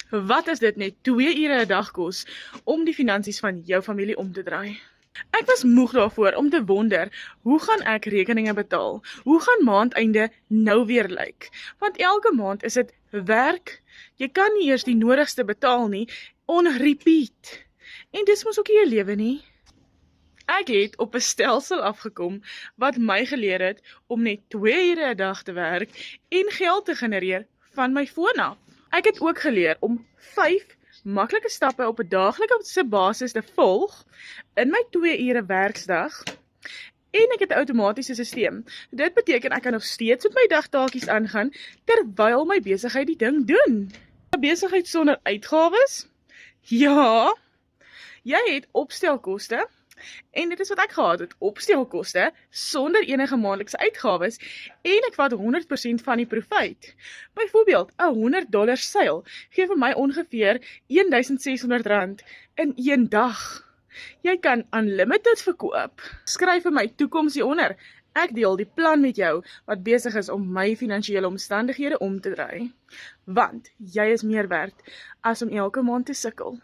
Wat as dit net 2 ure 'n dag kos om die finansies van jou familie om te draai? Ek was moeg daarvoor om te wonder, hoe gaan ek rekeninge betaal? Hoe gaan maandeinde nou weer lyk? Want elke maand is dit werk. Jy kan nie eers die nodigste betaal nie, on repeat. En dis mos ook nie jou lewe nie. Ek het op 'n stelsel afgekom wat my geleer het om net 2 ure 'n dag te werk en geld te genereer van my foon af. Ek het ook geleer om 5 maklike stappe op 'n daaglikse basis te volg in my 2 ure werksdag. En ek het 'n outomatiese stelsel. Dit beteken ek kan nog steeds met my dagtaakies aangaan terwyl my besigheid die ding doen. 'n Besigheid sonder uitgawes? Ja. Jy het opstelkoste. En dit is wat ek gehad het, opstelkoste, sonder enige maandelikse uitgawes, en ek vat 100% van die profijt. Byvoorbeeld, 'n $100 seil gee vir my ongeveer R1,600 in een dag. Jy kan unlimited verkoop. Skryf vir my toekoms hieronder. Ek deel die plan met jou wat besig is om my finansiële omstandighede om te draai. Want jy is meer werd as om elke maand te sukkel.